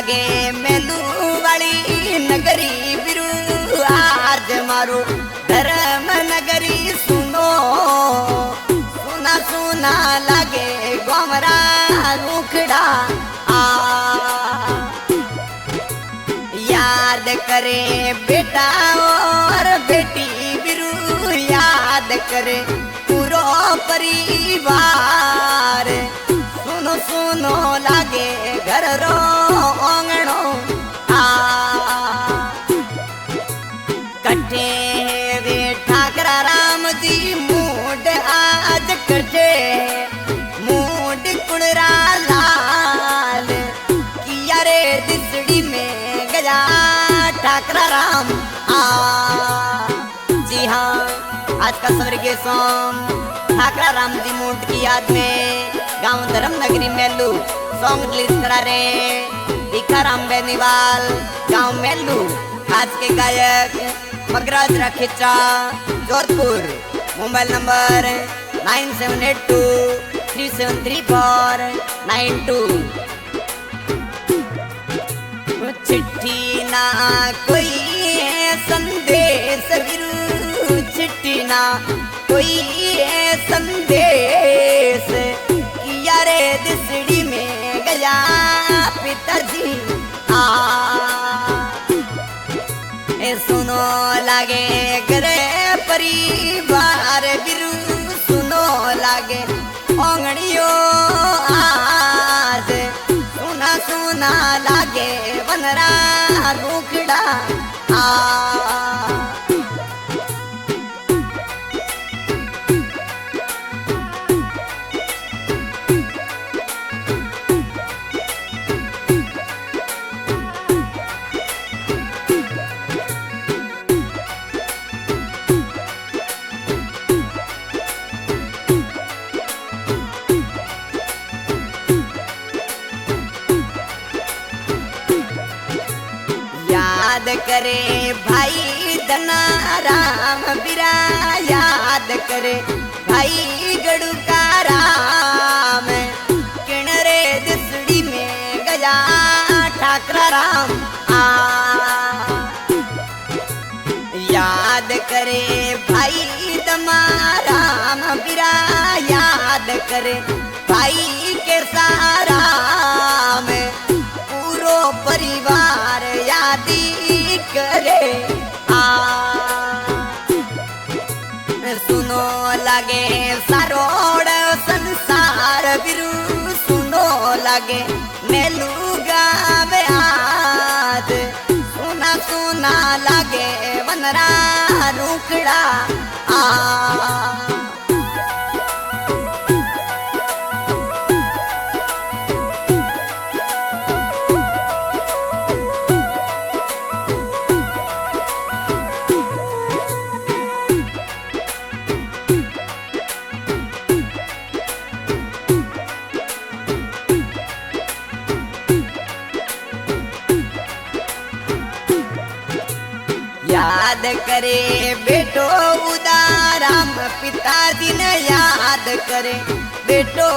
लागे मेलू वाली नगरी बिरू आज मारो धर्म नगरी सुनो सुना सुना लागे गोमरा रुखड़ा आ याद करे बेटा और बेटी बिरू याद करे पूरो परिवार सुनो सुनो लागे घर रो आंगणो आ कटे वे ठाकरा राम जी मूड आज कटे मूड कुड़रा लाल किया रे दिसड़ी में गया ठाकरा राम आ जी हाँ आज का स्वर्गीय सॉन्ग ठाकरा राम जी मूड की याद में गांव धर्म नगरी मेलू सॉन्ग रिलीज करा रहे भिखाराम बेनीवाल गांव मेलू। आज के गायक मगराज रखिचा जोधपुर मोबाइल नंबर 9782373492। चिट्ठी ना कोई संदेश बिरू चिट्ठी ना कोई संदेश किया रे दिसड़ी में गया पिताजी आ सुनो लागे करे परिवार बिरू सुनो लागे ओंगड़ियो आज सुना सुना लागे बनरा रुखड़ा आ याद करे भाई धना राम बिरा याद करे भाई गड़ू का राम किणरे दिसड़ी में गया ठाकरा राम आ याद करे भाई दमा राम बिरा याद करे भाई के सारा में पूरो परिवार यादी करे आ सुनो लागे सारोड़ संसार बिरू सुनो लागे मेलू गावे आज सुना सुना लागे बनरा रुखड़ा आ याद करे बेटो उदाराम पिताजी ने याद करे बेटो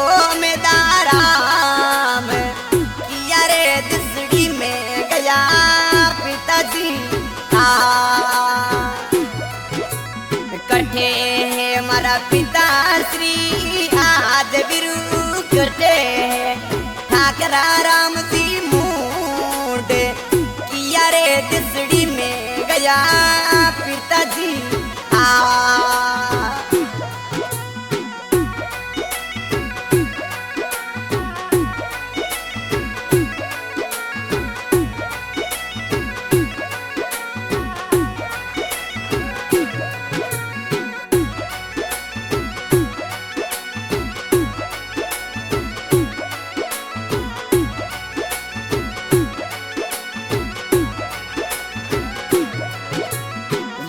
में दाराम किया रे दिसड़ी में गया पिताजी आ कटे हमारा पिता श्री आज बिरू कटे ठाकरा राम जी मूड किया रे दिसड़ी में गया पिताजी आ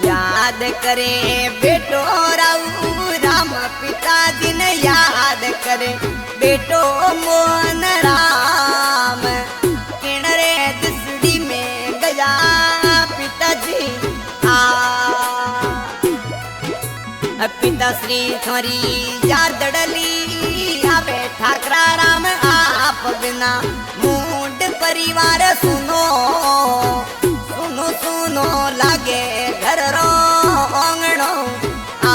याद करे बेटो राऊ राम पिताजी ने याद करे बेटो मोहन राम किणरे दिसड़ी में गया पिताजी आ पिता श्री थोरी यार दड़ली आवे ठाकरा राम आप बिना मूड परिवार सुनो सुनो सुनो लागे घर रो आंगणो आ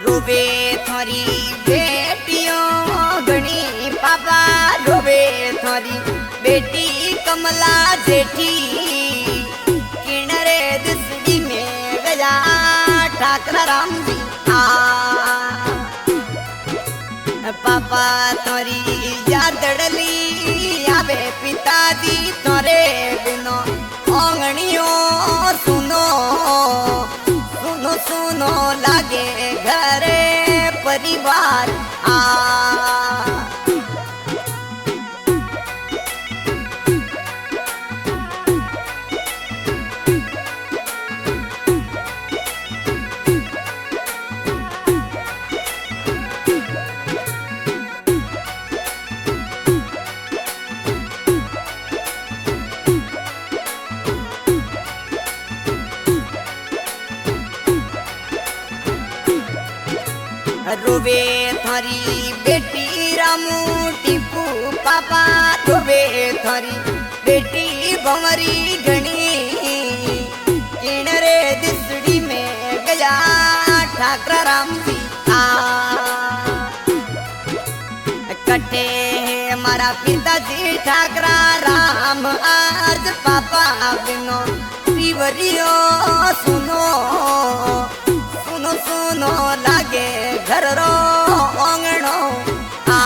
रोवे थारी बेटियों गणी पापा रोवे थारी बेटी कमला जेठी किनरे दिसड़ी में गया ठाकरा राम जी आ पापा थारी यादड़ली आवे पिताजी थारे बिनो आंगणियों सुनो सुनो सुनो लागे घरे परिवार आ रोवे थारी बेटी रामू टीपू पापा रोवे थारी बेटी भंवरी घणी किनरे दिसड़ी में गया ठाकरा राम जी आ कटे मारा पिताजी ठाकरा राम आज पापा बिनो शिवरियो सुनो सुनो सुनो लागे घर रो आंगणो आ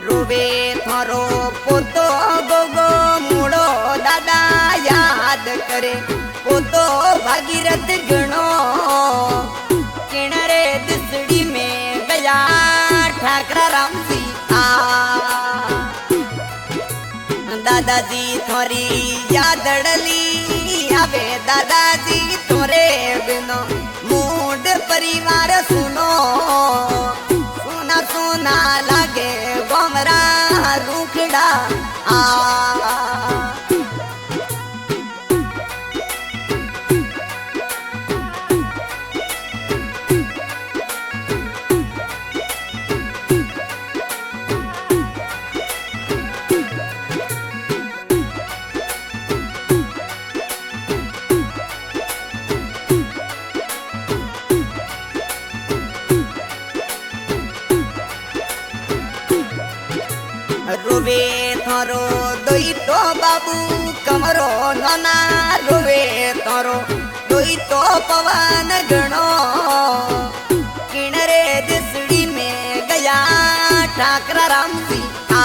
रोवे थारो पोतो गोगो मुड़ो दादा याद करे पोतो भागीरथ गणो किनरे दिसड़ी में गया ठाकरा राम जी आ दादाजी थोरी यादड़ली आवे दादाजी तोरे बिनो मूड परिवार सुनो सुना सुना लागे गोमरा रूखड़ा आ रोवे थारो दोई तो बाबू कमरो नाना रोवे थारो दोई तो पवन गणो किनरे दिसड़ी में गया ठाकरा राम जी आ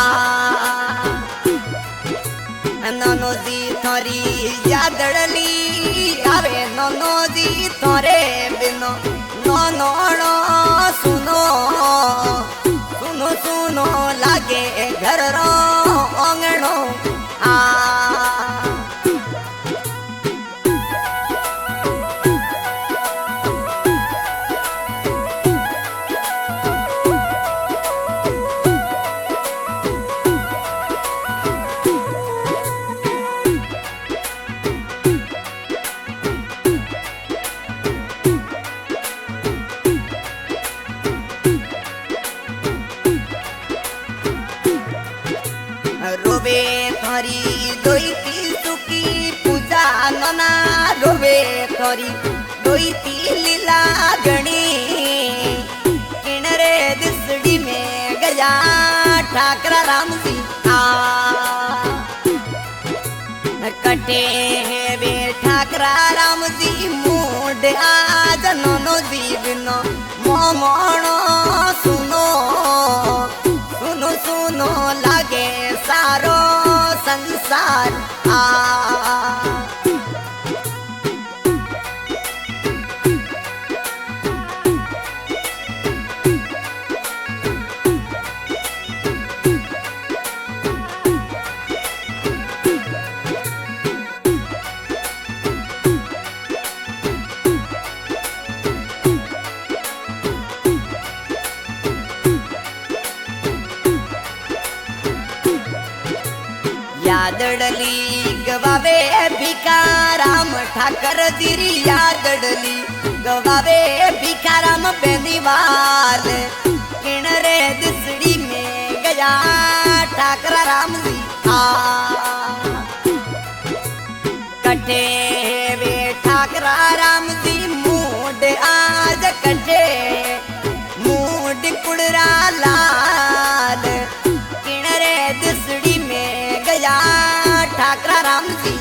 ननो जी थारी यादड़ली आवे ननो जी थारे बिनो ननो सुनो सुनो सुनो लागे घर रो आंगणो आ रोवे थारी दोईती सुकी पूजा नना रोवे थारी दोईती लीला गणी किनरे दिसड़ी में गया ठाकरा राम जी आ कटे वे ठाकरा राम जी मोणो सुनो सुनो सुनो लागे सारो संसार यादडली गवावे भिकाराम ठाकर दिरी यादडली गवावे भिकाराम बेदीवाल किणरे दिसड़ी में गया ठाकरा राम जी कटे वे ठाकरा राम जी मूड आज कटे मूड कुड़रा लाल किणरे दिसड़ी में गया ठाकरा राम जी